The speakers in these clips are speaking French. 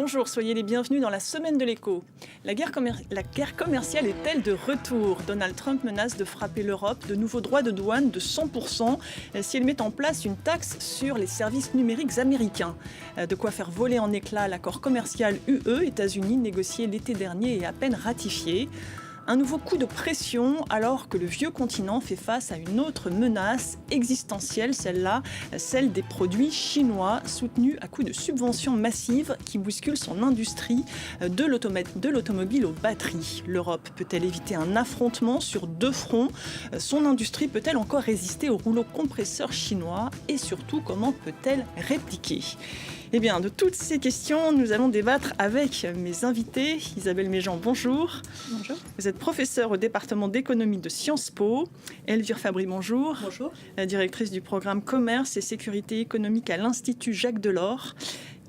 Bonjour, soyez les bienvenus dans la semaine de l'écho. La guerre commerciale est-elle de retour? Donald Trump menace de frapper l'Europe de nouveaux droits de douane de 100% si elle met en place une taxe sur les services numériques américains. De quoi faire voler en éclats l'accord commercial UE-États-Unis négocié l'été dernier et à peine ratifié. Un nouveau coup de pression alors que le vieux continent fait face à une autre menace existentielle, celle des produits chinois soutenus à coups de subventions massives qui bousculent son industrie de l'automobile aux batteries. L'Europe peut-elle éviter un affrontement sur deux fronts? Son industrie peut-elle encore résister au rouleau compresseur chinois? Et surtout, comment peut-elle répliquer? Eh bien, de toutes ces questions, nous allons débattre avec mes invités. Isabelle Méjean, bonjour. Bonjour. Vous êtes professeure au département d'économie de Sciences Po. Elvire Fabry, bonjour. Bonjour. La directrice du programme Commerce et Sécurité économique à l'Institut Jacques Delors.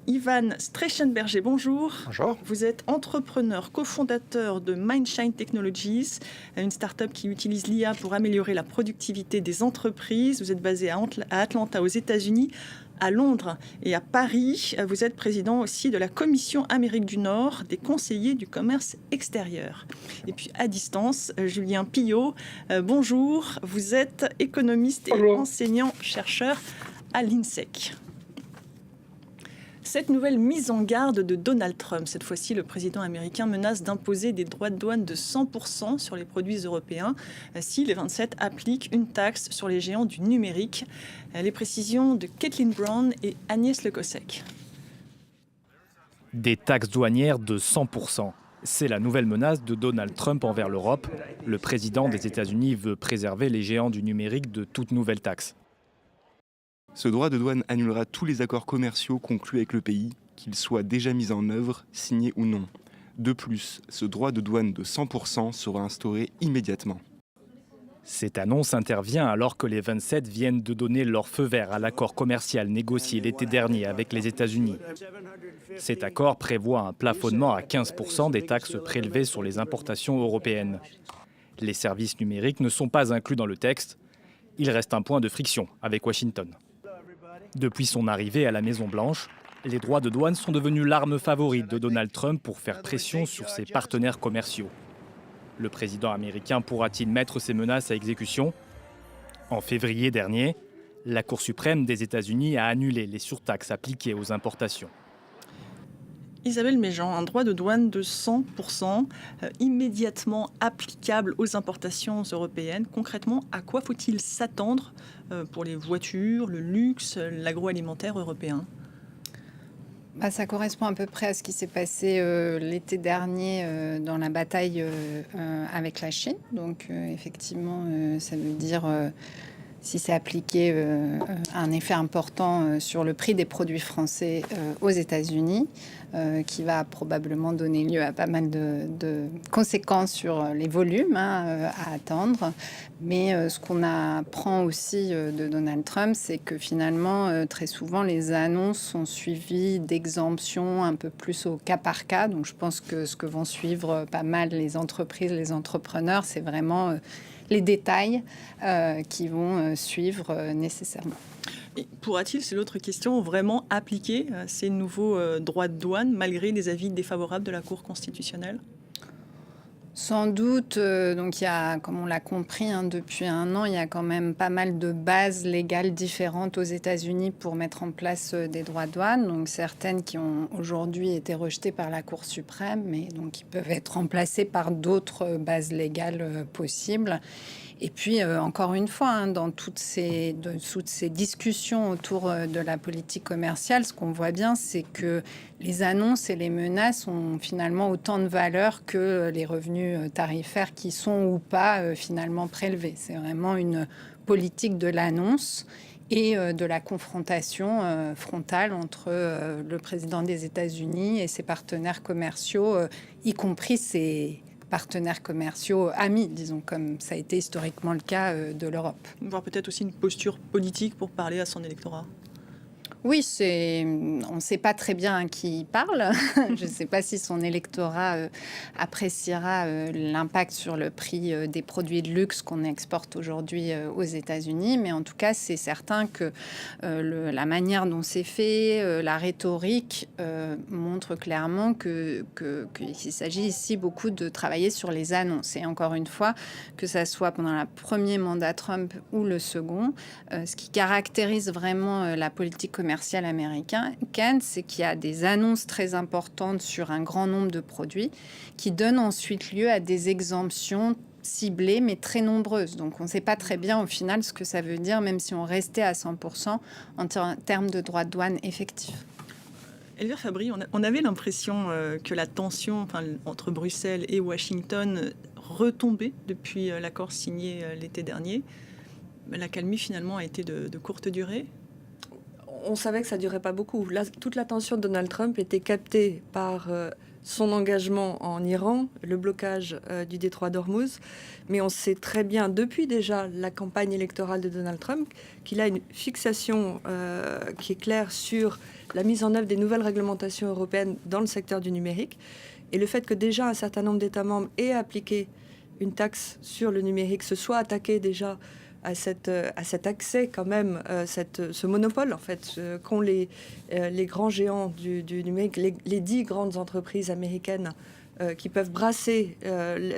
Ivan Streichenberger, bonjour. Bonjour. Vous êtes entrepreneur, cofondateur de Mindshine Technologies, une start-up qui utilise l'IA pour améliorer la productivité des entreprises. Vous êtes basé à Atlanta, aux États-Unis, à Londres et à Paris. Vous êtes président aussi de la Commission Amérique du Nord des conseillers du commerce extérieur. Et puis à distance, Julien Pillot, bonjour. Vous êtes économiste et enseignant-chercheur à l'INSEC. Cette nouvelle mise en garde de Donald Trump, cette fois-ci, le président américain menace d'imposer des droits de douane de 100% sur les produits européens si les 27 appliquent une taxe sur les géants du numérique. Les précisions de Kathleen Brown et Agnès Le Gossec. Des taxes douanières de 100%. C'est la nouvelle menace de Donald Trump envers l'Europe. Le président des États-Unis veut préserver les géants du numérique de toute nouvelle taxe. Ce droit de douane annulera tous les accords commerciaux conclus avec le pays, qu'ils soient déjà mis en œuvre, signés ou non. De plus, ce droit de douane de 100% sera instauré immédiatement. Cette annonce intervient alors que les 27 viennent de donner leur feu vert à l'accord commercial négocié l'été dernier avec les États-Unis. Cet accord prévoit un plafonnement à 15% des taxes prélevées sur les importations européennes. Les services numériques ne sont pas inclus dans le texte. Il reste un point de friction avec Washington. Depuis son arrivée à la Maison-Blanche, les droits de douane sont devenus l'arme favorite de Donald Trump pour faire pression sur ses partenaires commerciaux. Le président américain pourra-t-il mettre ces menaces à exécution? En février dernier, la Cour suprême des États-Unis a annulé les surtaxes appliquées aux importations. Isabelle Méjean, un droit de douane de 100% immédiatement applicable aux importations européennes. Concrètement, à quoi faut-il s'attendre pour les voitures, le luxe, l'agroalimentaire européen? Ça correspond à peu près à ce qui s'est passé l'été dernier dans la bataille avec la Chine. Donc effectivement, ça veut dire... si c'est appliqué, un effet important sur le prix des produits français aux États-Unis, qui va probablement donner lieu à pas mal de conséquences sur les volumes à attendre. Mais ce qu'on apprend aussi de Donald Trump, c'est que finalement, très souvent, les annonces sont suivies d'exemptions un peu plus au cas par cas. Donc je pense que ce que vont suivre pas mal les entreprises, les entrepreneurs, c'est vraiment... les détails qui vont suivre nécessairement. Et pourra-t-il, c'est l'autre question, vraiment appliquer ces nouveaux droits de douane malgré les avis défavorables de la Cour constitutionnelle? Sans doute, donc il y a, comme on l'a compris depuis un an, il y a quand même pas mal de bases légales différentes aux États-Unis pour mettre en place des droits de douane. Donc certaines qui ont aujourd'hui été rejetées par la Cour suprême, mais donc qui peuvent être remplacées par d'autres bases légales possibles. Et puis, encore une fois, dans toutes ces discussions autour de la politique commerciale, ce qu'on voit bien, c'est que les annonces et les menaces ont finalement autant de valeur que les revenus tarifaires qui sont ou pas finalement prélevés. C'est vraiment une politique de l'annonce et de la confrontation frontale entre le président des États-Unis et ses partenaires commerciaux, y compris ses partenaires commerciaux amis, disons, comme ça a été historiquement le cas de l'Europe. Voire peut-être aussi une posture politique pour parler à son électorat. Oui, on ne sait pas très bien à qui il parle. Je ne sais pas si son électorat appréciera l'impact sur le prix des produits de luxe qu'on exporte aujourd'hui aux États-Unis. Mais en tout cas, c'est certain que la manière dont c'est fait, la rhétorique montre clairement qu'il s'agit ici beaucoup de travailler sur les annonces. Et encore une fois, que ça soit pendant le premier mandat Trump ou le second, ce qui caractérise vraiment la politique commerciale américaine, c'est qu'il y a des annonces très importantes sur un grand nombre de produits qui donnent ensuite lieu à des exemptions ciblées mais très nombreuses. Donc on ne sait pas très bien au final ce que ça veut dire, même si on restait à 100% en termes de droits de douane effectifs. Elvire Fabry, on avait l'impression que la tension entre Bruxelles et Washington retombait depuis l'accord signé l'été dernier. L'accalmie finalement a été de courte durée. On savait que ça ne durait pas beaucoup. Toute l'attention de Donald Trump était captée par son engagement en Iran, le blocage du détroit d'Ormuz. Mais on sait très bien, depuis déjà la campagne électorale de Donald Trump, qu'il a une fixation qui est claire sur la mise en œuvre des nouvelles réglementations européennes dans le secteur du numérique. Et le fait que déjà un certain nombre d'États membres aient appliqué une taxe sur le numérique, se soit attaqué déjà à cet accès quand même, ce monopole en fait qu'ont les grands géants du numérique, les 10 grandes entreprises américaines qui peuvent brasser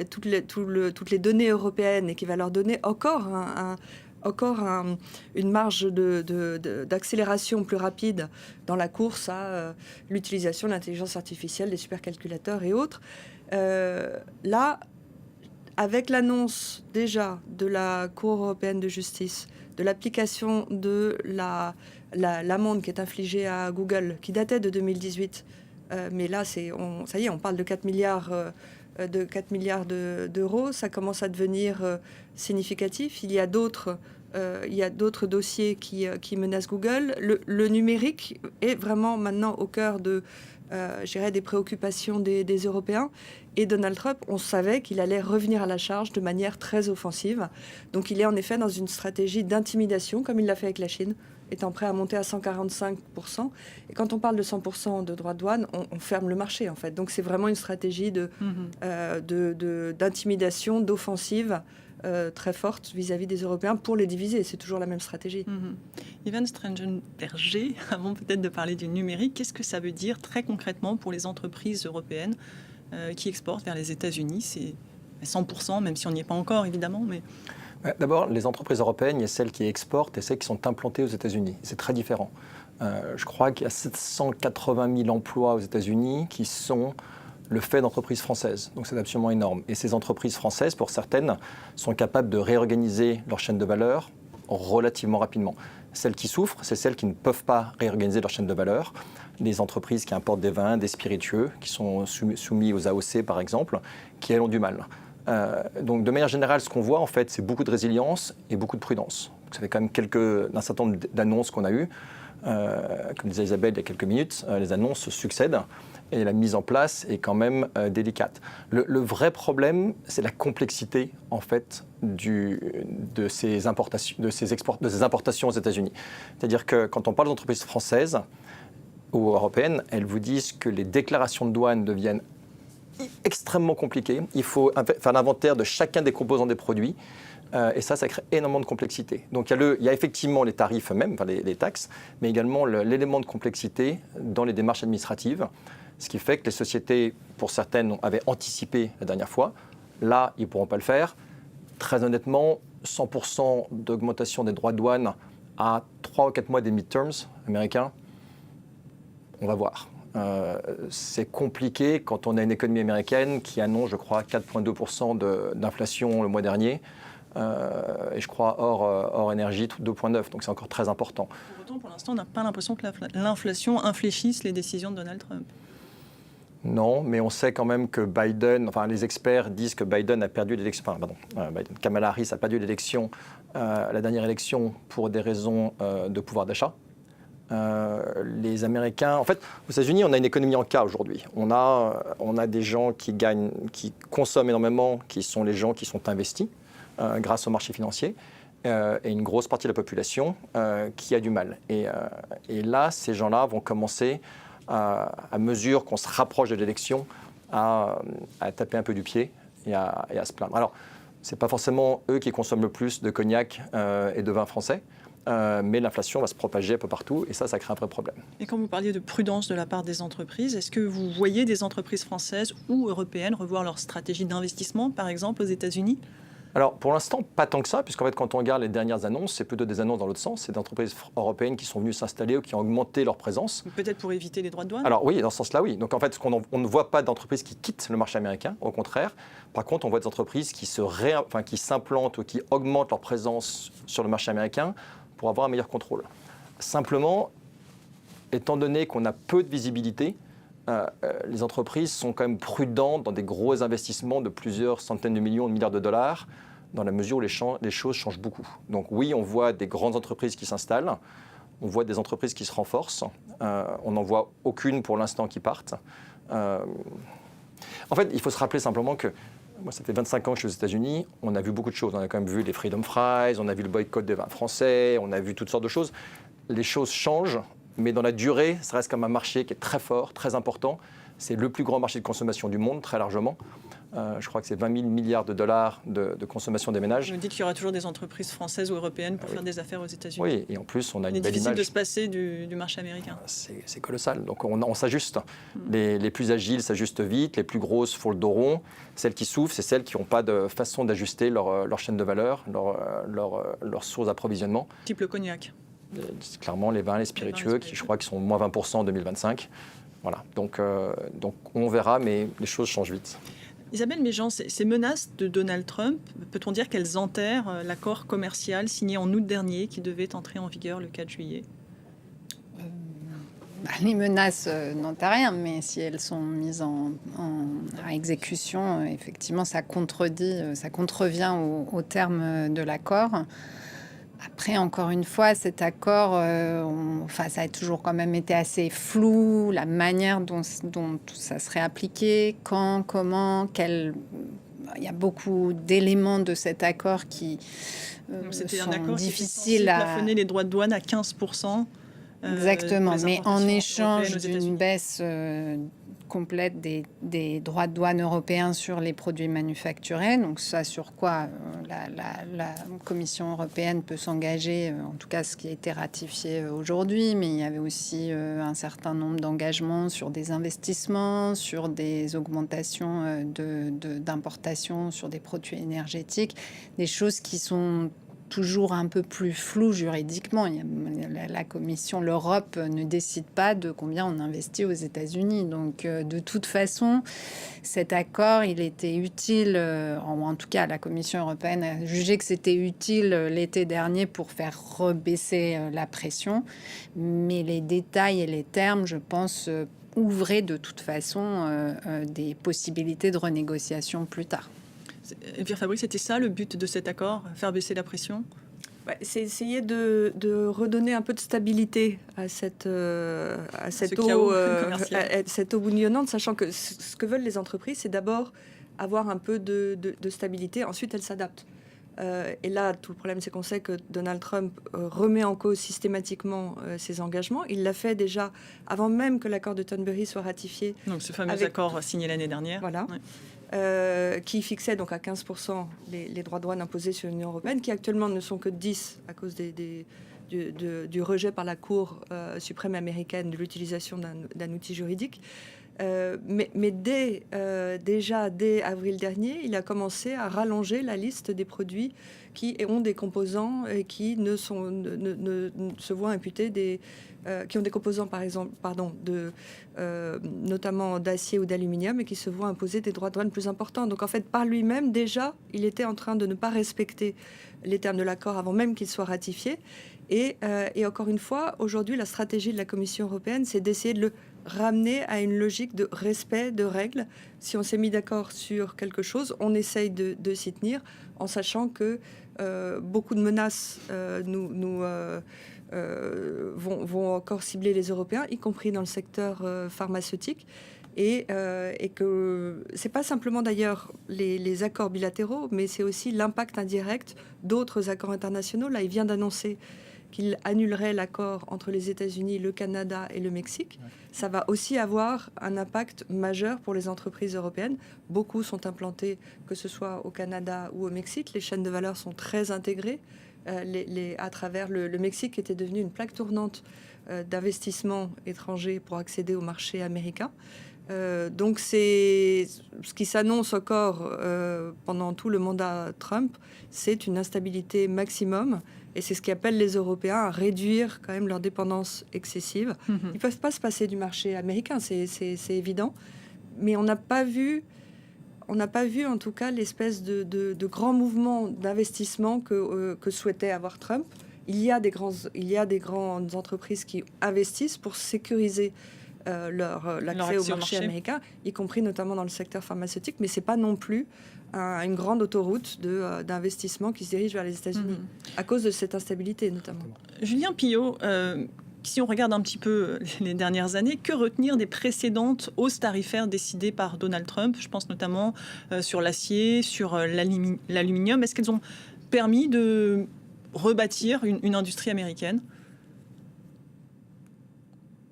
toutes les données européennes et qui va leur donner encore une marge d'accélération plus rapide dans la course à l'utilisation de l'intelligence artificielle, des supercalculateurs et autres. Là, avec l'annonce déjà de la Cour européenne de justice, de l'application de l'amende qui est infligée à Google, qui datait de 2018, mais là, ça y est, on parle de 4 milliards d'euros, ça commence à devenir significatif. Il y a d'autres dossiers qui menacent Google. Le numérique est vraiment maintenant au cœur des préoccupations des Européens. Et Donald Trump, on savait qu'il allait revenir à la charge de manière très offensive. Donc il est en effet dans une stratégie d'intimidation, comme il l'a fait avec la Chine, étant prêt à monter à 145%. Et quand on parle de 100% de droits de douane, on ferme le marché, en fait. Donc c'est vraiment une stratégie d'intimidation, d'offensive très forte vis-à-vis des Européens pour les diviser. C'est toujours la même stratégie. Ivan Strangenberger, avant peut-être de parler du numérique, qu'est-ce que ça veut dire très concrètement pour les entreprises européennes qui exportent vers les États-Unis? C'est 100%, même si on n'y est pas encore, évidemment. Mais... D'abord, les entreprises européennes, il y a celles qui exportent et celles qui sont implantées aux États-Unis. C'est très différent. Je crois qu'il y a 780 000 emplois aux États-Unis qui sont le fait d'entreprises françaises. Donc c'est absolument énorme. Et ces entreprises françaises, pour certaines, sont capables de réorganiser leur chaîne de valeur relativement rapidement. Celles qui souffrent, c'est celles qui ne peuvent pas réorganiser leur chaîne de valeur. Les entreprises qui importent des vins, des spiritueux, qui sont soumis aux AOC par exemple, qui elles ont du mal. Donc de manière générale, ce qu'on voit en fait, c'est beaucoup de résilience et beaucoup de prudence. Donc, ça fait quand même un certain nombre d'annonces qu'on a eues. Comme disait Isabelle il y a quelques minutes, les annonces se succèdent et la mise en place est quand même délicate. Le vrai problème, c'est la complexité en fait de ces importations aux États-Unis. C'est-à-dire que quand on parle d'entreprises françaises ou européennes, elles vous disent que les déclarations de douane deviennent extrêmement compliquées. Il faut faire l'inventaire de chacun des composants des produits. Et ça crée énormément de complexité. Donc il y a effectivement les tarifs eux-mêmes, enfin les taxes, mais également l'élément de complexité dans les démarches administratives, ce qui fait que les sociétés, pour certaines, avaient anticipé la dernière fois. Là, ils ne pourront pas le faire. Très honnêtement, 100% d'augmentation des droits de douane à 3 ou 4 mois des midterms américains, on va voir. C'est compliqué quand on a une économie américaine qui annonce, je crois, 4,2% d'inflation le mois dernier. Et je crois hors énergie 2,9, donc c'est encore très important. Pour autant, pour l'instant, on n'a pas l'impression que l'inflation infléchisse les décisions de Donald Trump. Non, mais on sait quand même que Biden, enfin les experts disent que Biden a perdu l'élection, Kamala Harris a perdu l'élection, la dernière élection pour des raisons de pouvoir d'achat. Les Américains, en fait, aux États-Unis, on a une économie en cas aujourd'hui. On a des gens qui consomment énormément, qui sont les gens qui sont investis grâce au marché financier. et une grosse partie de la population qui a du mal. Et là, ces gens-là vont commencer, à mesure qu'on se rapproche de l'élection, à taper un peu du pied et à se plaindre. Alors, ce n'est pas forcément eux qui consomment le plus de cognac et de vin français, mais l'inflation va se propager un peu partout et ça crée un vrai problème. Et quand vous parliez de prudence de la part des entreprises, est-ce que vous voyez des entreprises françaises ou européennes revoir leur stratégie d'investissement, par exemple aux États-Unis ? Alors, pour l'instant, pas tant que ça, puisqu'en fait, quand on regarde les dernières annonces, c'est plutôt des annonces dans l'autre sens. C'est des entreprises européennes qui sont venues s'installer ou qui ont augmenté leur présence. Peut-être pour éviter les droits de douane ? Alors oui, dans ce sens-là, oui. Donc en fait, on ne voit pas d'entreprises qui quittent le marché américain, au contraire. Par contre, on voit des entreprises qui s'implantent ou qui augmentent leur présence sur le marché américain pour avoir un meilleur contrôle. Simplement, étant donné qu'on a peu de visibilité, les entreprises sont quand même prudentes dans des gros investissements de plusieurs centaines de millions, de milliards de dollars, dans la mesure où les choses changent beaucoup. Donc oui, on voit des grandes entreprises qui s'installent, on voit des entreprises qui se renforcent, on n'en voit aucune pour l'instant qui partent. En fait, il faut se rappeler simplement que moi, ça fait 25 ans que je suis aux États-Unis, on a vu beaucoup de choses. On a quand même vu les Freedom Fries, on a vu le boycott des vins français, on a vu toutes sortes de choses. Les choses changent, mais dans la durée, ça reste comme un marché qui est très fort, très important. C'est le plus grand marché de consommation du monde, très largement. Je crois que c'est 20 000 milliards de dollars de consommation des ménages. Vous me dites qu'il y aura toujours des entreprises françaises ou européennes pour faire des affaires aux États-Unis. Oui, et en plus, on a une belle image. Il est difficile de se passer du marché américain. C'est colossal. Donc on s'ajuste. Les plus agiles s'ajustent vite, les plus grosses font le dos rond. Celles qui souffrent, c'est celles qui n'ont pas de façon d'ajuster leur chaîne de valeur, leur source d'approvisionnement. Type le cognac. C'est clairement les vins, les spiritueux, qui je crois qui sont moins 20% en 2025. Voilà. Donc on verra, mais les choses changent vite. Isabelle Méjean, ces menaces de Donald Trump, peut-on dire qu'elles enterrent l'accord commercial signé en août dernier qui devait entrer en vigueur le 4 juillet ? Les menaces n'enterrent rien, mais si elles sont mises à exécution, effectivement, ça contrevient au terme de l'accord. Après, encore une fois, cet accord, ça a toujours quand même été assez flou, la manière dont ça serait appliqué, quand, comment, quel... Il y a beaucoup d'éléments de cet accord qui sont difficiles à... plafonner les droits de douane à 15%. Exactement, mais en échange d'une baisse complète des droits de douane européens sur les produits manufacturés. Donc ça, sur quoi la Commission européenne peut s'engager, en tout cas ce qui a été ratifié aujourd'hui, mais il y avait aussi un certain nombre d'engagements sur des investissements, sur des augmentations d'importation sur des produits énergétiques, des choses qui sont toujours un peu plus flou juridiquement. La Commission, l'Europe ne décide pas de combien on investit aux États-Unis. Donc, de toute façon, cet accord, il était utile, en tout cas, la Commission européenne a jugé que c'était utile l'été dernier pour faire rebaisser la pression. Mais les détails et les termes, je pense, ouvraient de toute façon des possibilités de renégociation plus tard. Pierre Fabrice, c'était ça le but de cet accord, faire baisser la pression ? C'est essayer de redonner un peu de stabilité à cette eau bouillonnante, sachant que ce que veulent les entreprises, c'est d'abord avoir un peu de stabilité, ensuite elles s'adaptent. Et là, tout le problème, c'est qu'on sait que Donald Trump remet en cause systématiquement ses engagements. Il l'a fait déjà avant même que l'accord de Thornbury soit ratifié. Donc ce fameux accord signé l'année dernière. Voilà. Ouais. Qui fixait donc à 15% les droits de douane imposés sur l'Union européenne, qui actuellement ne sont que 10 à cause du rejet par la Cour suprême américaine de l'utilisation d'un outil juridique. Mais déjà dès avril dernier, il a commencé à rallonger la liste des produits qui ont des composants et qui ne se voient imputer qui ont des composants, notamment d'acier ou d'aluminium, et qui se voient imposer des droits de douane plus importants. Donc en fait, par lui-même, déjà, il était en train de ne pas respecter les termes de l'accord avant même qu'il soit ratifié. Et encore une fois, aujourd'hui, la stratégie de la Commission européenne, c'est d'essayer de le ramener à une logique de respect de règles. Si on s'est mis d'accord sur quelque chose, on essaye de s'y tenir, en sachant que beaucoup de menaces vont encore cibler les Européens, y compris dans le secteur pharmaceutique. et que c'est pas simplement d'ailleurs les accords bilatéraux, mais c'est aussi l'impact indirect d'autres accords internationaux. Là, il vient d'annoncer qu'il annulerait l'accord entre les États-Unis, le Canada et le Mexique. Ça va aussi avoir un impact majeur pour les entreprises européennes. Beaucoup sont implantées, que ce soit au Canada ou au Mexique. Les chaînes de valeur sont très intégrées à travers le Mexique, qui était devenu une plaque tournante d'investissements étrangers pour accéder au marché américain. Donc c'est ce qui s'annonce encore pendant tout le mandat Trump, c'est une instabilité maximum. Et c'est ce qui appelle les Européens à réduire quand même leur dépendance excessive. Ils ne peuvent pas se passer du marché américain, c'est évident. Mais on n'a pas vu en tout cas l'espèce de grand mouvement d'investissement que souhaitait avoir Trump. Il y a des grandes entreprises qui investissent pour sécuriser l'accès au marché américain, y compris notamment dans le secteur pharmaceutique, mais ce n'est pas non plus une grande autoroute d'investissement qui se dirige vers les États-Unis, à cause de cette instabilité notamment. Julien Pillot, si on regarde un petit peu les dernières années, que retenir des précédentes hausses tarifaires décidées par Donald Trump? Je pense notamment sur l'acier, sur l'aluminium. Est-ce qu'elles ont permis de rebâtir une industrie américaine?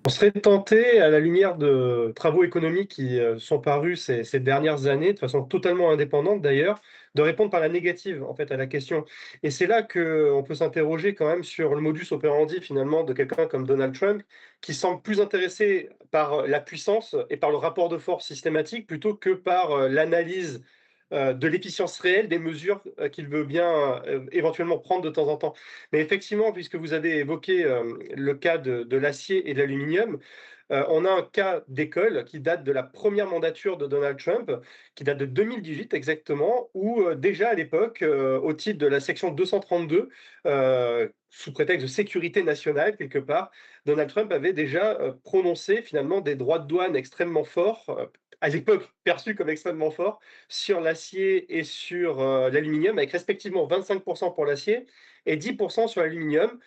On serait tenté, à la lumière de travaux économiques qui sont parus ces dernières années, de façon totalement indépendante d'ailleurs, de répondre par la négative en fait à la question. Et c'est là qu'on peut s'interroger quand même sur le modus operandi finalement de quelqu'un comme Donald Trump, qui semble plus intéressé par la puissance et par le rapport de force systématique plutôt que par l'analyse de l'efficience réelle des mesures qu'il veut bien éventuellement prendre de temps en temps. Mais effectivement, puisque vous avez évoqué le cas de l'acier et de l'aluminium, on a un cas d'école qui date de la première mandature de Donald Trump, qui date de 2018 exactement, où déjà à l'époque, au titre de la section 232, sous prétexte de sécurité nationale quelque part, Donald Trump avait déjà prononcé finalement des droits de douane extrêmement forts, à l'époque perçus comme extrêmement forts, sur l'acier et sur l'aluminium, avec respectivement 25% pour l'acier et 10% sur l'aluminium.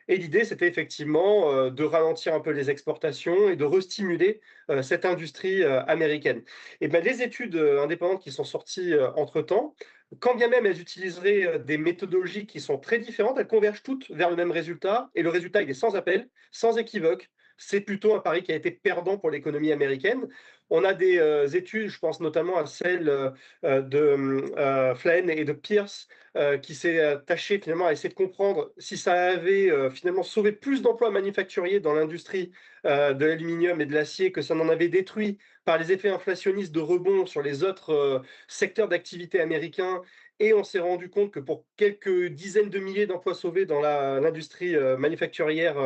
Et l'idée, c'était effectivement de ralentir un peu les exportations et de restimuler cette industrie américaine. Et bien, les études indépendantes qui sont sorties entre-temps, quand bien même elles utiliseraient des méthodologies qui sont très différentes, elles convergent toutes vers le même résultat. Et le résultat, il est sans appel, sans équivoque. C'est plutôt un pari qui a été perdant pour l'économie américaine. On a des études, je pense notamment à celle de Flynn et de Pierce, qui s'est attaché finalement à essayer de comprendre si ça avait finalement sauvé plus d'emplois manufacturiers dans l'industrie de l'aluminium et de l'acier que ça n'en avait détruit par les effets inflationnistes de rebond sur les autres secteurs d'activité américains. Et on s'est rendu compte que pour quelques dizaines de milliers d'emplois sauvés dans l'industrie manufacturière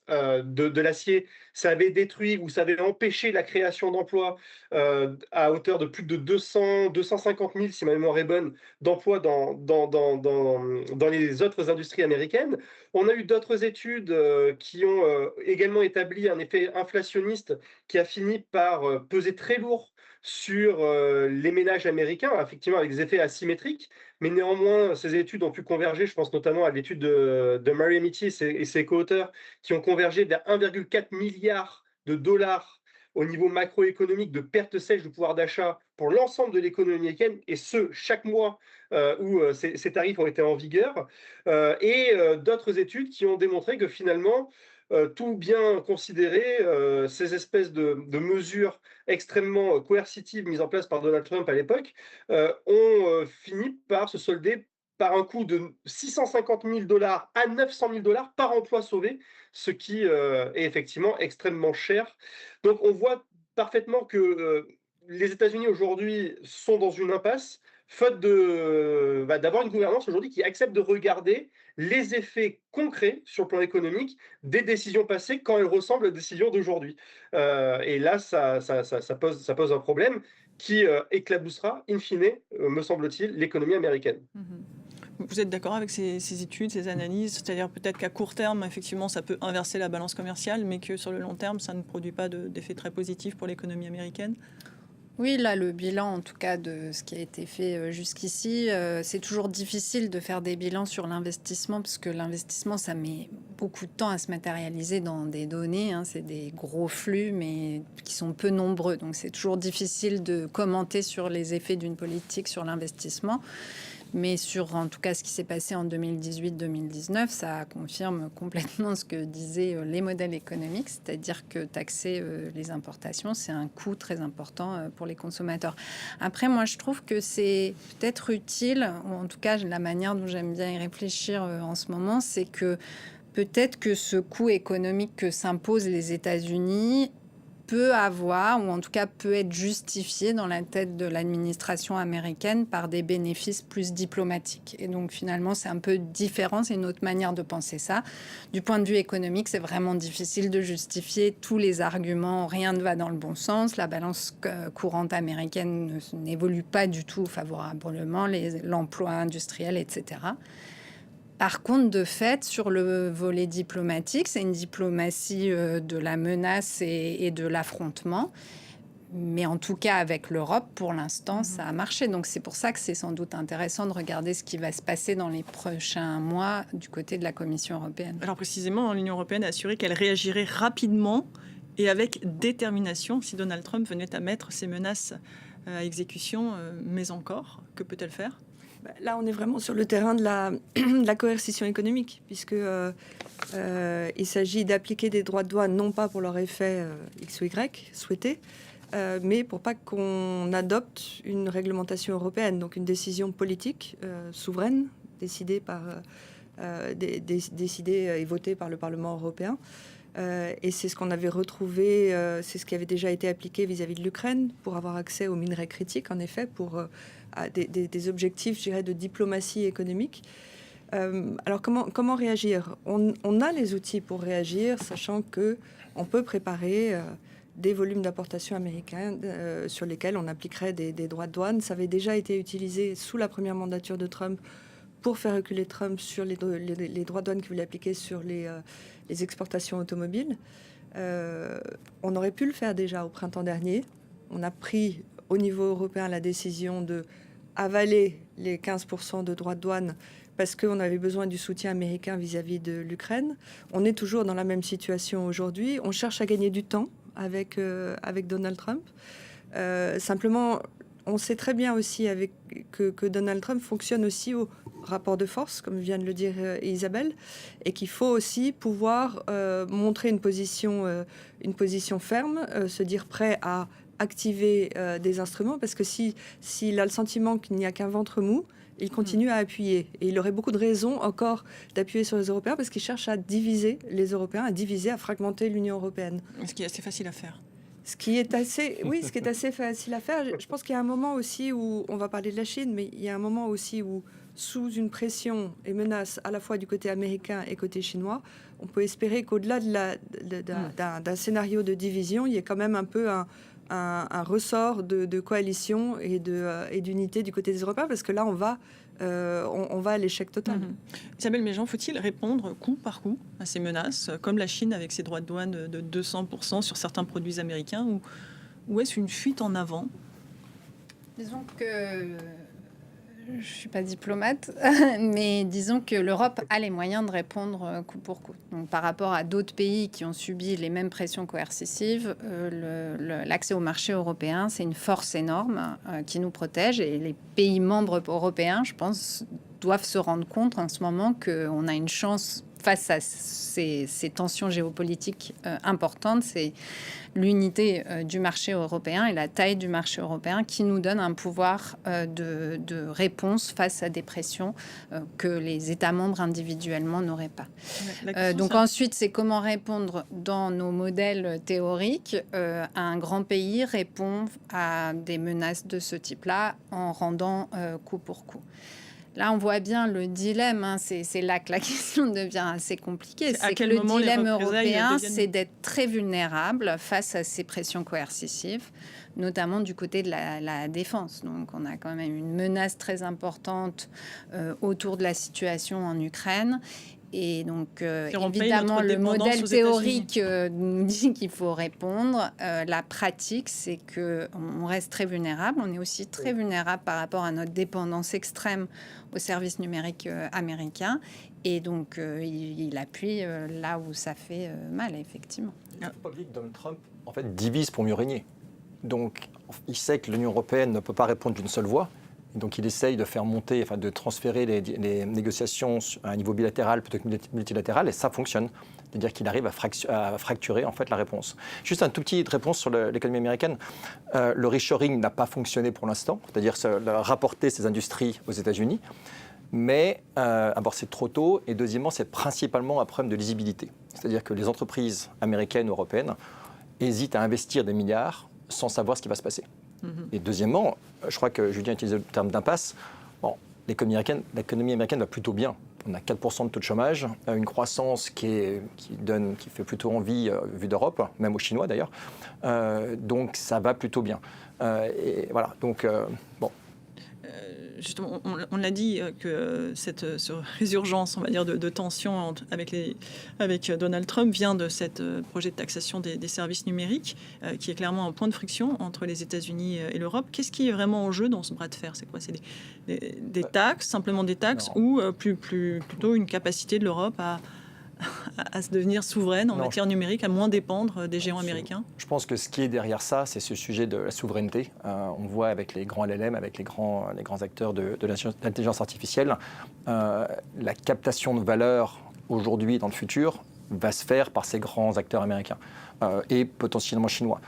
de l'acier, ça avait détruit ou ça avait empêché la création d'emplois à hauteur de plus de 250 000, si ma mémoire est bonne, d'emplois dans les autres industries américaines. On a eu d'autres études qui ont également établi un effet inflationniste qui a fini par peser très lourd sur les ménages américains, effectivement avec des effets asymétriques, mais néanmoins, ces études ont pu converger, je pense notamment à l'étude de Mary Amity et ses co-auteurs, qui ont convergé vers 1,4 milliard de dollars au niveau macroéconomique de perte sèche de pouvoir d'achat pour l'ensemble de l'économie américaine, et ce, chaque mois où ces tarifs ont été en vigueur, et d'autres études qui ont démontré que finalement, tout bien considéré, ces espèces de mesures extrêmement coercitives mises en place par Donald Trump à l'époque ont fini par se solder par un coût de 650 000 $ à 900 000 $ par emploi sauvé, ce qui est effectivement extrêmement cher. Donc on voit parfaitement que les États-Unis aujourd'hui sont dans une impasse, faute d'avoir une gouvernance aujourd'hui qui accepte de regarder les effets concrets sur le plan économique des décisions passées quand elles ressemblent aux décisions d'aujourd'hui. Et là, ça pose un problème qui éclaboussera, in fine, me semble-t-il, l'économie américaine. Vous êtes d'accord avec ces études, ces analyses? C'est-à-dire peut-être qu'à court terme, effectivement, ça peut inverser la balance commerciale, mais que sur le long terme, ça ne produit pas d'effet très positif pour l'économie américaine? Oui, là, le bilan, en tout cas, de ce qui a été fait jusqu'ici, c'est toujours difficile de faire des bilans sur l'investissement, parce que l'investissement, ça met beaucoup de temps à se matérialiser dans des données. C'est des gros flux, mais qui sont peu nombreux. Donc, c'est toujours difficile de commenter sur les effets d'une politique sur l'investissement. Mais sur, en tout cas, ce qui s'est passé en 2018-2019, ça confirme complètement ce que disaient les modèles économiques, c'est-à-dire que taxer les importations, c'est un coût très important pour les consommateurs. Après, moi, je trouve que c'est peut-être utile, ou en tout cas, la manière dont j'aime bien y réfléchir en ce moment, c'est que peut-être que ce coût économique que s'imposent les États-Unis peut avoir, ou en tout cas peut être justifié dans la tête de l'administration américaine par des bénéfices plus diplomatiques. Et donc finalement, c'est un peu différent, c'est une autre manière de penser ça. Du point de vue économique, c'est vraiment difficile de justifier tous les arguments, rien ne va dans le bon sens, la balance courante américaine n'évolue pas du tout favorablement, l'emploi industriel, etc. Par contre, de fait, sur le volet diplomatique, c'est une diplomatie de la menace et de l'affrontement. Mais en tout cas, avec l'Europe, pour l'instant, ça a marché. Donc, c'est pour ça que c'est sans doute intéressant de regarder ce qui va se passer dans les prochains mois du côté de la Commission européenne. Alors, précisément, l'Union européenne a assuré qu'elle réagirait rapidement et avec détermination si Donald Trump venait à mettre ses menaces à exécution. Mais encore, que peut-elle faire ? Là, on est vraiment sur le terrain de la coercition économique, puisque il s'agit d'appliquer des droits de douane, non pas pour leur effet X ou Y souhaité, mais pour pas qu'on adopte une réglementation européenne, donc une décision politique souveraine, décidée et votée par le Parlement européen. Et c'est ce qu'on avait retrouvé, c'est ce qui avait déjà été appliqué vis-à-vis de l'Ukraine pour avoir accès aux minerais critiques, en effet, pour des objectifs, je dirais, de diplomatie économique. Alors, comment réagir ? On a les outils pour réagir, sachant qu'on peut préparer des volumes d'importation américains sur lesquels on appliquerait des droits de douane. Ça avait déjà été utilisé sous la première mandature de Trump pour faire reculer Trump sur les droits de douane qu'il voulait appliquer sur les exportations automobiles. On aurait pu le faire déjà au printemps dernier. On a pris au niveau européen la décision de avaler les 15% de droits de douane parce qu'on avait besoin du soutien américain vis-à-vis de l'Ukraine. On est toujours dans la même situation aujourd'hui. On cherche à gagner du temps avec Donald Trump. Simplement, on sait très bien aussi que Donald Trump fonctionne aussi au rapport de force, comme vient de le dire Isabelle, et qu'il faut aussi pouvoir montrer une position ferme, se dire prêt à activer des instruments, parce que s'il a le sentiment qu'il n'y a qu'un ventre mou, il continue à appuyer. Et il aurait beaucoup de raisons encore d'appuyer sur les Européens, parce qu'il cherche à diviser les Européens, à fragmenter l'Union européenne. Ce qui est assez facile à faire. Ce qui est assez facile à faire. Je pense qu'il y a un moment aussi où, on va parler de la Chine, mais il y a un moment aussi où, sous une pression et menace à la fois du côté américain et côté chinois, on peut espérer qu'au-delà d'un scénario de division, il y ait quand même un peu un ressort de coalition et d'unité du côté des Européens, parce que là, on va à l'échec total. Isabelle Méjean, faut-il répondre coup par coup à ces menaces, comme la Chine avec ses droits de douane de 200% sur certains produits américains, ou est-ce une fuite en avant ? Disons que je ne suis pas diplomate, mais disons que l'Europe a les moyens de répondre coup pour coup. Donc, par rapport à d'autres pays qui ont subi les mêmes pressions coercitives, l'accès au marché européen, c'est une force énorme qui nous protège. Et les pays membres européens, je pense, doivent se rendre compte en ce moment qu'on a une chance face à ces tensions géopolitiques importantes. C'est l'unité du marché européen et la taille du marché européen qui nous donne un pouvoir de réponse face à des pressions que les États membres individuellement n'auraient pas. Donc ensuite, c'est comment répondre dans nos modèles théoriques. Un grand pays répond à des menaces de ce type-là en rendant coup pour coup. Là, on voit bien le dilemme. C'est là que la question devient assez compliquée. C'est que le dilemme européen, c'est d'être très vulnérable face à ces pressions coercitives, notamment du côté de la défense. Donc, on a quand même une menace très importante autour de la situation en Ukraine. Et donc, C'est rompre évidemment, notre le dépendance modèle aux États-Unis. théorique nous dit qu'il faut répondre. La pratique, c'est qu'on reste très vulnérable. On est aussi très vulnérable par rapport à notre dépendance extrême aux services numériques américains. Et donc, il appuie là où ça fait mal, effectivement. Il ne faut pas oublier que Donald Trump, en fait, divise pour mieux régner. Donc, il sait que l'Union européenne ne peut pas répondre d'une seule voix. Et donc, il essaye de faire monter, enfin, de transférer les négociations à un niveau bilatéral plutôt que multilatéral, et ça fonctionne. C'est-à-dire qu'il arrive à fracturer en fait la réponse. Juste un tout petit réponse sur l'économie américaine. Le reshoring n'a pas fonctionné pour l'instant, c'est-à-dire rapporter ces industries aux États-Unis. Mais d'abord, c'est trop tôt. Et deuxièmement, c'est principalement un problème de lisibilité. C'est-à-dire que les entreprises américaines ou européennes hésitent à investir des milliards sans savoir ce qui va se passer. Et deuxièmement, je crois que Julien a utilisé le terme d'impasse. Bon, l'économie américaine va plutôt bien. On a 4% de taux de chômage, une croissance qui fait plutôt envie vu d'Europe, même aux Chinois d'ailleurs. Donc ça va plutôt bien. Et voilà, donc bon. Justement, on l'a dit que cette résurgence, on va dire, de tension avec Donald Trump vient de ce projet de taxation des services numériques, qui est clairement un point de friction entre les États-Unis et l'Europe. Qu'est-ce qui est vraiment en jeu dans ce bras de fer? C'est quoi? C'est des taxes, simplement des taxes, ou plutôt une capacité de l'Europe à se devenir souveraine en matière numérique, à moins dépendre des géants américains? Je pense que ce qui est derrière ça, c'est ce sujet de la souveraineté. On voit avec les grands LLM, avec les grands acteurs de l'intelligence artificielle, la captation de valeur aujourd'hui et dans le futur va se faire par ces grands acteurs américains et potentiellement chinois.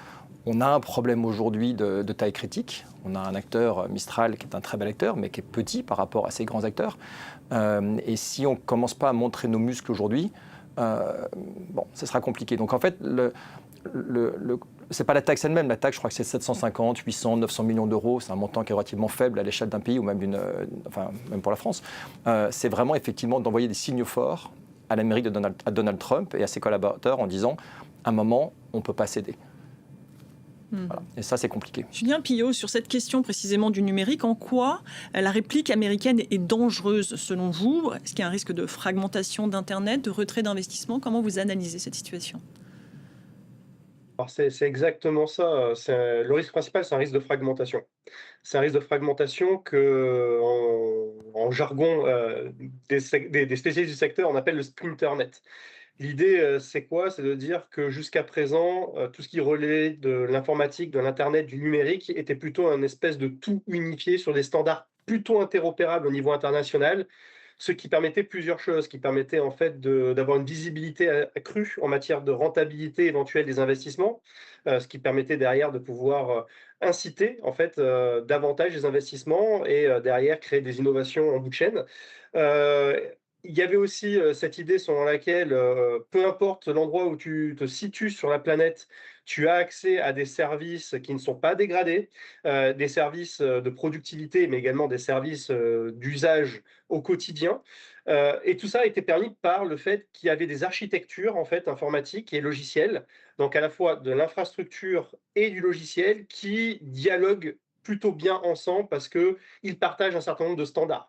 On a un problème aujourd'hui de taille critique. On a un acteur, Mistral, qui est un très bel acteur, mais qui est petit par rapport à ces grands acteurs. Et si on ne commence pas à montrer nos muscles aujourd'hui, ce sera compliqué. Donc en fait, c'est pas la taxe elle-même. La taxe, je crois que c'est 750, 800, 900 millions d'euros. C'est un montant qui est relativement faible à l'échelle d'un pays ou même même pour la France. C'est vraiment effectivement d'envoyer des signaux forts à l'Amérique à Donald Trump et à ses collaborateurs en disant, à un moment, on ne peut pas céder. Voilà. Et ça, c'est compliqué. Julien Pillot, sur cette question précisément du numérique, en quoi la réplique américaine est dangereuse selon vous? Est-ce qu'il y a un risque de fragmentation d'Internet, de retrait d'investissement? Comment vous analysez cette situation? Alors c'est exactement ça. Le risque principal, c'est un risque de fragmentation. C'est un risque de fragmentation que, en jargon des spécialistes du secteur, on appelle le splinternet. L'idée, c'est quoi? C'est de dire que jusqu'à présent, tout ce qui relevait de l'informatique, de l'internet, du numérique était plutôt un espèce de tout unifié sur des standards plutôt interopérables au niveau international, ce qui permettait plusieurs choses, qui permettait en fait d'avoir une visibilité accrue en matière de rentabilité éventuelle des investissements, ce qui permettait derrière de pouvoir inciter en fait davantage les investissements et derrière créer des innovations en bout de chaîne. Euh, il y avait aussi cette idée selon laquelle, peu importe l'endroit où tu te situes sur la planète, tu as accès à des services qui ne sont pas dégradés, des services de productivité, mais également des services d'usage au quotidien. Et tout ça a été permis par le fait qu'il y avait des architectures en fait, informatiques et logicielles, donc à la fois de l'infrastructure et du logiciel, qui dialoguent plutôt bien ensemble parce qu'ils partagent un certain nombre de standards.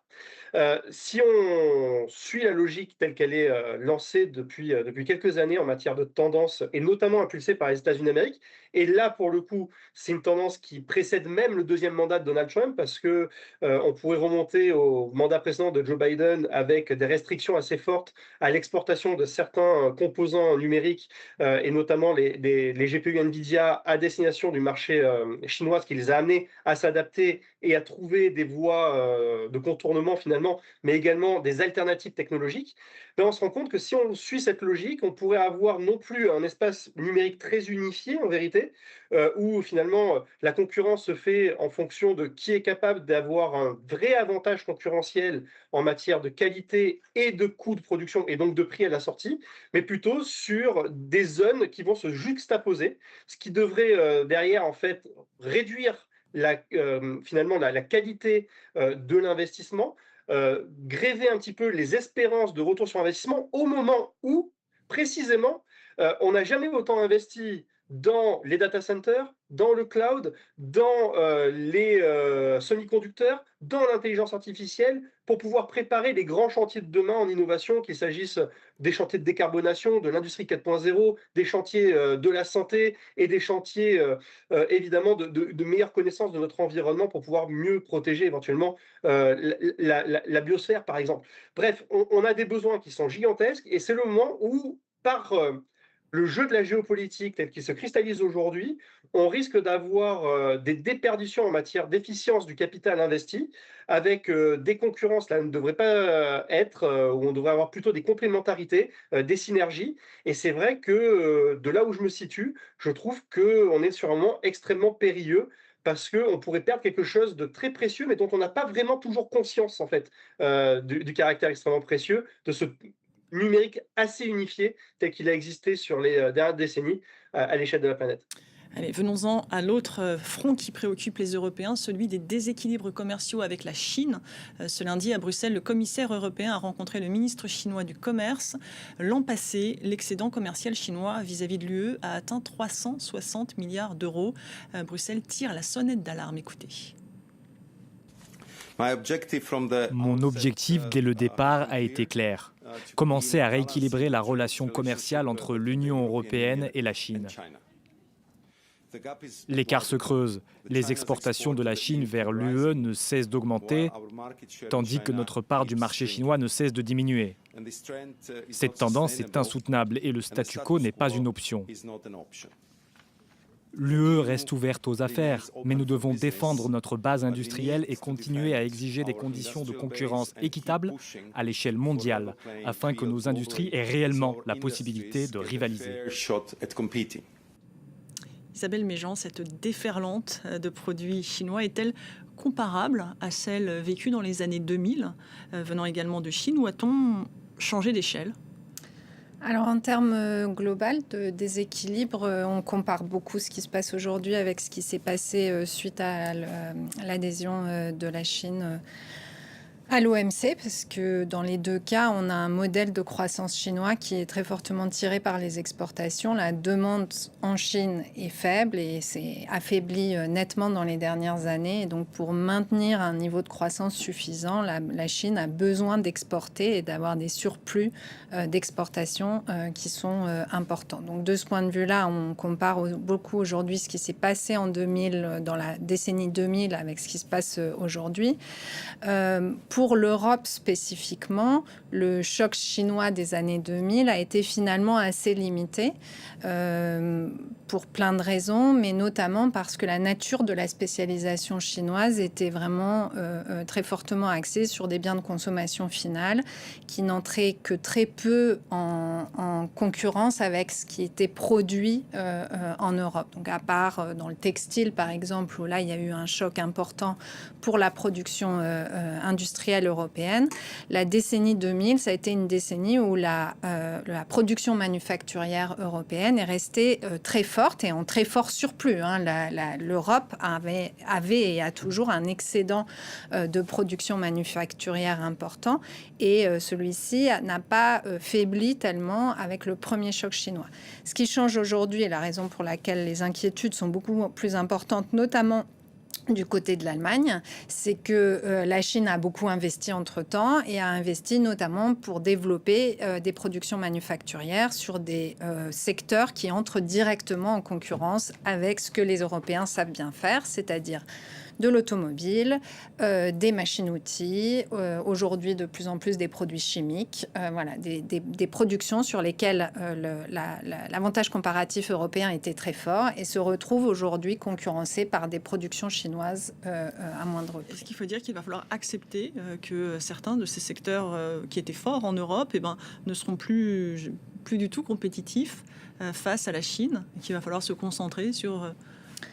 Si on suit la logique telle qu'elle est lancée depuis quelques années en matière de tendance, et notamment impulsée par les États-Unis d'Amérique, et là, pour le coup, c'est une tendance qui précède même le deuxième mandat de Donald Trump, parce que on pourrait remonter au mandat précédent de Joe Biden avec des restrictions assez fortes à l'exportation de certains composants numériques, et notamment les GPU NVIDIA à destination du marché chinois, ce qui les a amenés à s'adapter et à trouver des voies de contournement finalement, mais également des alternatives technologiques. Mais on se rend compte que si on suit cette logique, on pourrait avoir non plus un espace numérique très unifié en vérité, où finalement la concurrence se fait en fonction de qui est capable d'avoir un vrai avantage concurrentiel en matière de qualité et de coût de production et donc de prix à la sortie, mais plutôt sur des zones qui vont se juxtaposer, ce qui devrait derrière en fait réduire finalement la qualité de l'investissement, gréver un petit peu les espérances de retour sur investissement au moment où, précisément, on n'a jamais autant investi dans les data centers, dans le cloud, dans les semi-conducteurs, dans l'intelligence artificielle, pour pouvoir préparer les grands chantiers de demain en innovation, qu'il s'agisse des chantiers de décarbonation, de l'industrie 4.0, des chantiers de la santé et des chantiers évidemment de meilleure connaissance de notre environnement pour pouvoir mieux protéger éventuellement la biosphère, par exemple. Bref, on a des besoins qui sont gigantesques et c'est le moment où, par le jeu de la géopolitique tel qu'il se cristallise aujourd'hui, on risque d'avoir des déperditions en matière d'efficience du capital investi, avec des concurrences, là, ne devrait pas être, où on devrait avoir plutôt des complémentarités, des synergies. Et c'est vrai que de là où je me situe, je trouve qu'on est sur un moment extrêmement périlleux, parce qu'on pourrait perdre quelque chose de très précieux, mais dont on n'a pas vraiment toujours conscience, en fait, du caractère extrêmement précieux de ce numérique assez unifié tel qu'il a existé sur les dernières décennies à l'échelle de la planète. Allez, venons-en à l'autre front qui préoccupe les Européens, celui des déséquilibres commerciaux avec la Chine. Ce lundi, à Bruxelles, le commissaire européen a rencontré le ministre chinois du Commerce. L'an passé, l'excédent commercial chinois vis-à-vis de l'UE a atteint 360 milliards d'euros. Bruxelles tire la sonnette d'alarme. Écoutez. Mon objectif dès le départ a été clair. Commencer à rééquilibrer la relation commerciale entre l'Union européenne et la Chine. L'écart se creuse. Les exportations de la Chine vers l'UE ne cessent d'augmenter, tandis que notre part du marché chinois ne cesse de diminuer. Cette tendance est insoutenable et le statu quo n'est pas une option. L'UE reste ouverte aux affaires, mais nous devons défendre notre base industrielle et continuer à exiger des conditions de concurrence équitables à l'échelle mondiale, afin que nos industries aient réellement la possibilité de rivaliser. Isabelle Méjean, cette déferlante de produits chinois est-elle comparable à celle vécue dans les années 2000, venant également de Chine, ou a-t-on changé d'échelle ? Alors en termes global de déséquilibre, on compare beaucoup ce qui se passe aujourd'hui avec ce qui s'est passé suite à l'adhésion de la Chine à l'OMC, parce que dans les deux cas, on a un modèle de croissance chinois qui est très fortement tiré par les exportations. La demande en Chine est faible et s'est affaiblie nettement dans les dernières années. Et donc, pour maintenir un niveau de croissance suffisant, la Chine a besoin d'exporter et d'avoir des surplus d'exportation qui sont importants. Donc, de ce point de vue-là, on compare beaucoup aujourd'hui ce qui s'est passé en 2000, dans la décennie 2000, avec ce qui se passe aujourd'hui. Pour l'Europe spécifiquement, le choc chinois des années 2000 a été finalement assez limité pour plein de raisons, mais notamment parce que la nature de la spécialisation chinoise était vraiment très fortement axée sur des biens de consommation finale qui n'entraient que très peu en concurrence avec ce qui était produit en Europe. Donc à part dans le textile par exemple, où là il y a eu un choc important pour la production industrielle européenne, la décennie 2000, ça a été une décennie où la production manufacturière européenne est restée très forte et en très fort surplus. L'Europe avait et a toujours un excédent de production manufacturière important et celui-ci n'a pas faibli tellement avec le premier choc chinois. Ce qui change aujourd'hui et la raison pour laquelle les inquiétudes sont beaucoup plus importantes, notamment du côté de l'Allemagne, c'est que la Chine a beaucoup investi entre-temps et a investi notamment pour développer des productions manufacturières sur des secteurs qui entrent directement en concurrence avec ce que les Européens savent bien faire, c'est-à-dire de l'automobile, des machines-outils, aujourd'hui de plus en plus des produits chimiques, voilà, des productions sur lesquelles l'avantage comparatif européen était très fort et se retrouve aujourd'hui concurrencé par des productions chinoises à moindre coût. Est-ce qu'il faut dire qu'il va falloir accepter que certains de ces secteurs qui étaient forts en Europe ne seront plus du tout compétitifs face à la Chine et qu'il va falloir se concentrer sur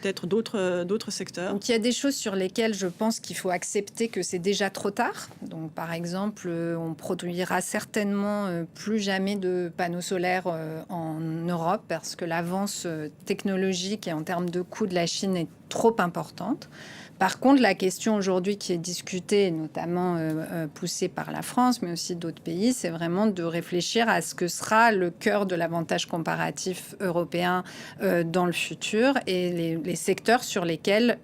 peut-être d'autres secteurs? Donc, il y a des choses sur lesquelles je pense qu'il faut accepter que c'est déjà trop tard. Donc, par exemple, on produira certainement plus jamais de panneaux solaires en Europe parce que l'avance technologique et en termes de coût de la Chine est trop importante. Par contre, la question aujourd'hui qui est discutée, notamment poussée par la France, mais aussi d'autres pays, c'est vraiment de réfléchir à ce que sera le cœur de l'avantage comparatif européen dans le futur et les secteurs sur lesquels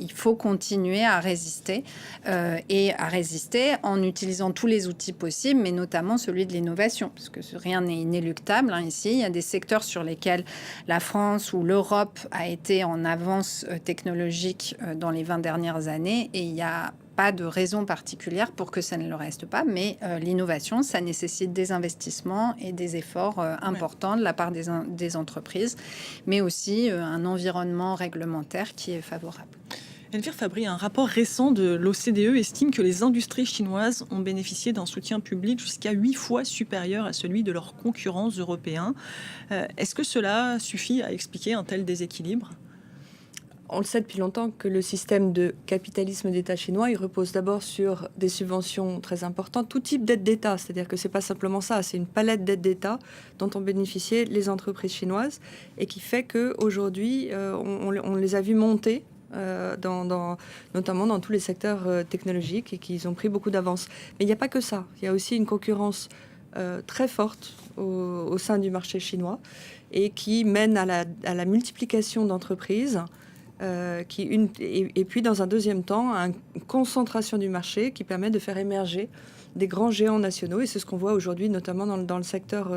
il faut continuer à résister et à résister en utilisant tous les outils possibles, mais notamment celui de l'innovation, parce que rien n'est inéluctable. Ici, il y a des secteurs sur lesquels la France ou l'Europe a été en avance technologique dans les 20 dernières années et il n'y a pas de raison particulière pour que ça ne le reste pas, mais l'innovation, ça nécessite des investissements et des efforts importants de la part des entreprises, mais aussi un environnement réglementaire qui est favorable. Elvire Fabry, un rapport récent de l'OCDE estime que les industries chinoises ont bénéficié d'un soutien public jusqu'à 8 fois supérieur à celui de leurs concurrents européens. Est-ce que cela suffit à expliquer un tel déséquilibre ? On le sait depuis longtemps que le système de capitalisme d'État chinois, il repose d'abord sur des subventions très importantes, tout type d'aide d'État. C'est-à-dire que c'est pas simplement ça, c'est une palette d'aides d'État dont ont bénéficié les entreprises chinoises et qui fait qu'aujourd'hui, on les a vus monter, notamment dans tous les secteurs technologiques et qu'ils ont pris beaucoup d'avance. Mais il n'y a pas que ça. Il y a aussi une concurrence très forte au sein du marché chinois et qui mène à la multiplication d'entreprises. Et puis dans un deuxième temps, à une concentration du marché qui permet de faire émerger des grands géants nationaux. Et c'est ce qu'on voit aujourd'hui, notamment dans le secteur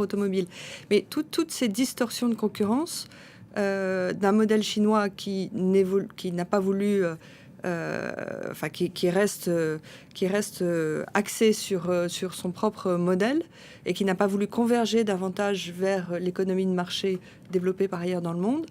automobile. Mais toutes ces distorsions de concurrence d'un modèle chinois qui n'a pas voulu... qui reste axé sur son propre modèle et qui n'a pas voulu converger davantage vers l'économie de marché développée par ailleurs dans le monde.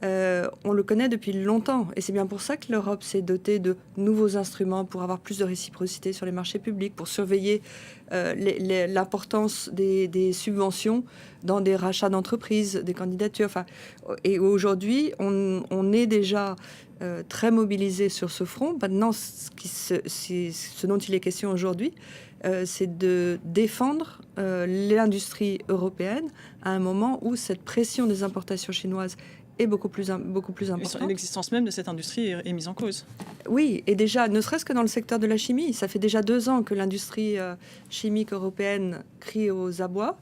On le connaît depuis longtemps et c'est bien pour ça que l'Europe s'est dotée de nouveaux instruments pour avoir plus de réciprocité sur les marchés publics, pour surveiller l'importance des subventions dans des rachats d'entreprises, des candidatures. Et aujourd'hui, on est déjà très mobilisé sur ce front. Maintenant, ce dont il est question aujourd'hui, c'est de défendre l'industrie européenne à un moment où cette pression des importations chinoises est beaucoup plus importante. L'existence même de cette industrie est mise en cause. Oui, et déjà, ne serait-ce que dans le secteur de la chimie, ça fait déjà 2 ans que l'industrie chimique européenne crie aux abois.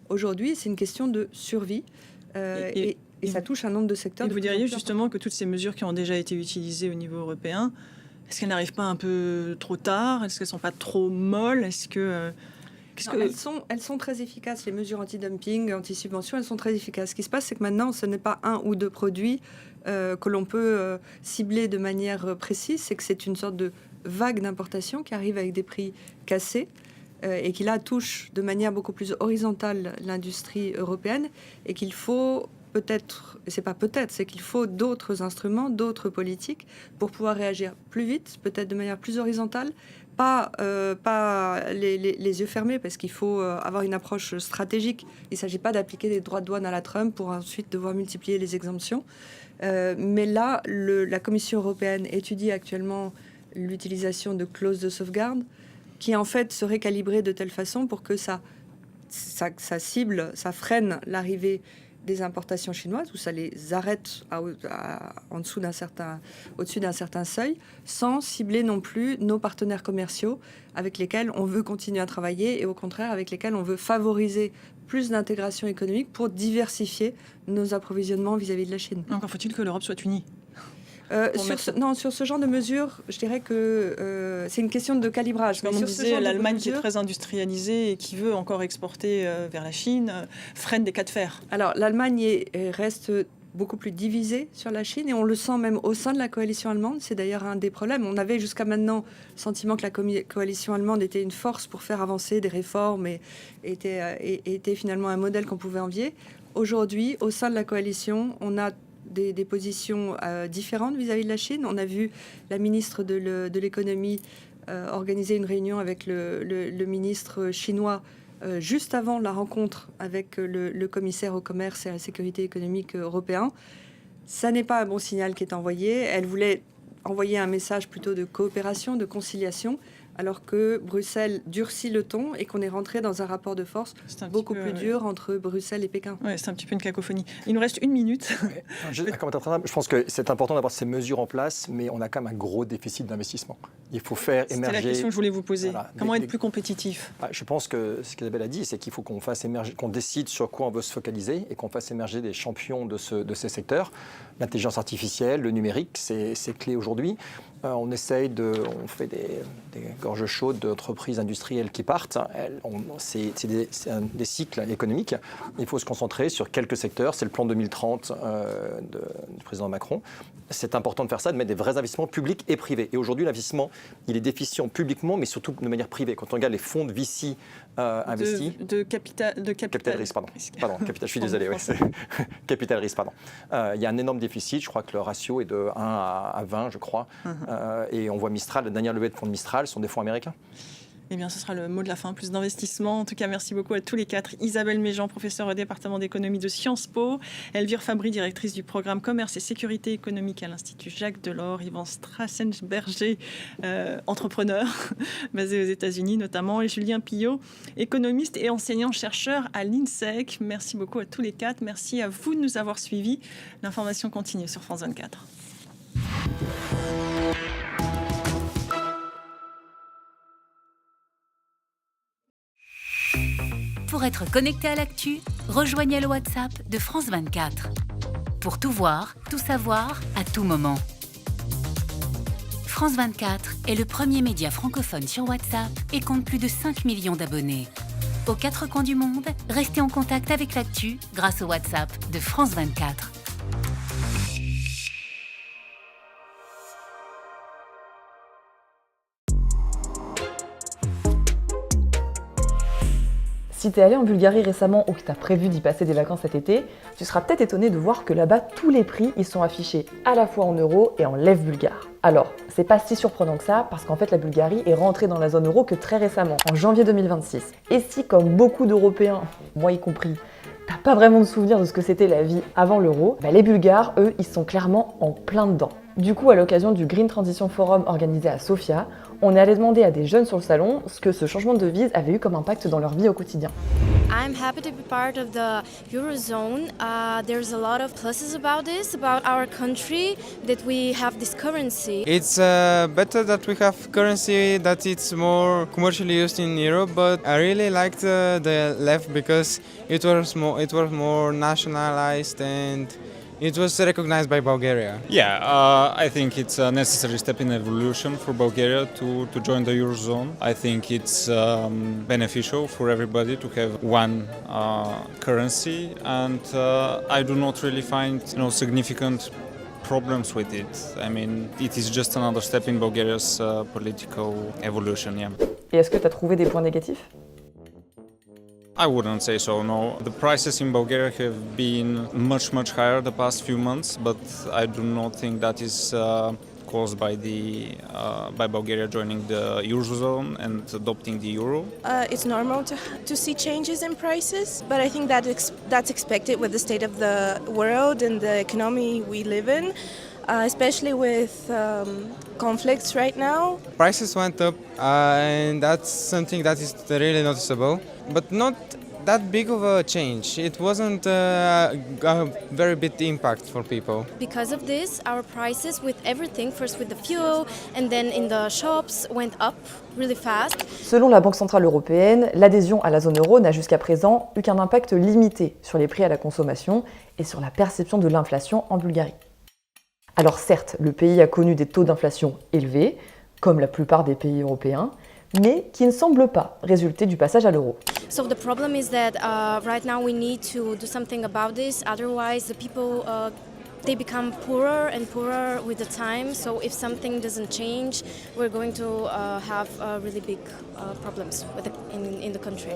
Aujourd'hui, c'est une question de survie et ça touche un nombre de secteurs. Et vous diriez justement que toutes ces mesures qui ont déjà été utilisées au niveau européen, est-ce qu'elles n'arrivent pas un peu trop tard ? Est-ce qu'elles ne sont pas trop molles ? Elles sont très efficaces, les mesures anti-dumping, anti-subvention, elles sont très efficaces. Ce qui se passe, c'est que maintenant, ce n'est pas 1 ou 2 produits que l'on peut cibler de manière précise, c'est que c'est une sorte de vague d'importation qui arrive avec des prix cassés et qui là touche de manière beaucoup plus horizontale l'industrie européenne et qu'il faut c'est qu'il faut d'autres instruments, d'autres politiques pour pouvoir réagir plus vite, peut-être de manière plus horizontale, pas les yeux fermés, parce qu'il faut avoir une approche stratégique. Il ne s'agit pas d'appliquer des droits de douane à la Trump pour ensuite devoir multiplier les exemptions. Mais là, la Commission européenne étudie actuellement l'utilisation de clauses de sauvegarde qui, en fait, seraient calibrées de telle façon pour que ça freine l'arrivée des importations chinoises, où ça les arrête au-dessus d'un certain seuil, sans cibler non plus nos partenaires commerciaux avec lesquels on veut continuer à travailler et au contraire avec lesquels on veut favoriser plus d'intégration économique pour diversifier nos approvisionnements vis-à-vis de la Chine. Encore faut-il que l'Europe soit unie. Sur ce genre de mesures, je dirais que c'est une question de calibrage. Comme on disait, l'Allemagne qui est très industrialisée et qui veut encore exporter vers la Chine freine des cas de fer. Alors l'Allemagne reste beaucoup plus divisée sur la Chine et on le sent même au sein de la coalition allemande. C'est d'ailleurs un des problèmes. On avait jusqu'à maintenant le sentiment que la coalition allemande était une force pour faire avancer des réformes et était finalement un modèle qu'on pouvait envier. Aujourd'hui, au sein de la coalition, on a des positions différentes vis-à-vis de la Chine. On a vu la ministre de l'économie organiser une réunion avec le ministre chinois juste avant la rencontre avec le commissaire au commerce et à la sécurité économique européen. Ça n'est pas un bon signal qui est envoyé. Elle voulait envoyer un message plutôt de coopération, de conciliation, alors que Bruxelles durcit le ton et qu'on est rentré dans un rapport de force beaucoup plus dur entre Bruxelles et Pékin. Oui, c'est un petit peu une cacophonie. Il nous reste 1 minute. Je pense que c'est important d'avoir ces mesures en place, mais on a quand même un gros déficit d'investissement. Il faut faire émerger... C'était la question que je voulais vous poser. Voilà, Comment être plus compétitif ? Je pense que ce qu'Isabelle a dit, c'est qu'il faut qu'on fasse émerger, qu'on décide sur quoi on veut se focaliser et qu'on fasse émerger des champions de ces secteurs. L'intelligence artificielle, le numérique, c'est clé aujourd'hui. On fait des gorges chaudes d'entreprises industrielles qui partent. C'est des cycles économiques. Il faut se concentrer sur quelques secteurs. C'est le plan 2030 du président Macron. C'est important de faire ça, de mettre des vrais investissements publics et privés. Et aujourd'hui, l'investissement, il est déficient publiquement, mais surtout de manière privée. Quand on regarde les fonds de VC investis... Capital risque, pardon. Je suis désolé. Ouais, capital risque, pardon. Il y a un énorme déficit. Je crois que le ratio est de 1 à 20, je crois. Et on voit Mistral, la dernière levée de fonds de Mistral sont des fonds américains. Eh bien, ce sera le mot de la fin, plus d'investissement. En tout cas, merci beaucoup à tous les 4. Isabelle Méjean, professeure au département d'économie de Sciences Po. Elvire Fabry, directrice du programme Commerce et Sécurité économique à l'Institut Jacques Delors. Yvan Strassensberger, entrepreneur, basé aux États-Unis notamment. Et Julien Pillot, économiste et enseignant-chercheur à l'INSEC. Merci beaucoup à tous les 4. Merci à vous de nous avoir suivis. L'information continue sur France 24. Pour être connecté à l'actu, rejoignez le WhatsApp de France 24. Pour tout voir, tout savoir, à tout moment. France 24 est le premier média francophone sur WhatsApp et compte plus de 5 millions d'abonnés. Aux 4 coins du monde, restez en contact avec l'actu grâce au WhatsApp de France 24. Si t'es allé en Bulgarie récemment ou que t'as prévu d'y passer des vacances cet été, tu seras peut-être étonné de voir que là-bas, tous les prix ils sont affichés à la fois en euros et en lèvres bulgares. Alors, c'est pas si surprenant que ça, parce qu'en fait la Bulgarie est rentrée dans la zone euro que très récemment, en janvier 2026. Et si, comme beaucoup d'Européens, moi y compris, t'as pas vraiment de souvenir de ce que c'était la vie avant l'euro, les Bulgares, eux, ils sont clairement en plein dedans. Du coup, à l'occasion du Green Transition Forum organisé à Sofia, on est allé demander à des jeunes sur le salon ce que ce changement de devise avait eu comme impact dans leur vie au quotidien. I'm happy to be part of the Eurozone. There's a lot of pluses about this, about our country, that we have this currency. It's better that we have currency that it's more commercially used in Europe, but I really liked the left because it was more nationalized and it was recognized by Bulgaria. Yeah, I think it's a necessary step in evolution for Bulgaria to join the Eurozone. I think it's beneficial for everybody to have one currency, and I do not really find significant problems with it. I mean, it is just another step in Bulgaria's political evolution, yeah. Et est-ce que tu as trouvé des points négatifs? I wouldn't say so, no. The prices in Bulgaria have been much higher the past few months, but I do not think that is caused by Bulgaria joining the Eurozone and adopting the euro. It's normal to see changes in prices, but I think that's expected with the state of the world and the economy we live in. Especially with conflicts right now. Prices went up, and that's something that is really noticeable, but not that big of a change. It wasn't a very big impact for people. Because of this, our prices with everything, first with the fuel and then in the shops, went up really fast. Selon la Banque Centrale Européenne, l'adhésion à la zone euro n'a jusqu'à présent eu qu'un impact limité sur les prix à la consommation et sur la perception de l'inflation en Bulgarie. Alors certes, le pays a connu des taux d'inflation élevés, comme la plupart des pays européens, mais qui ne semblent pas résulter du passage à l'euro. So the problem is that right now we need to do something about this, otherwise the people they become poorer and poorer with the time. So if something doesn't change, we're going to have really big problems in the country.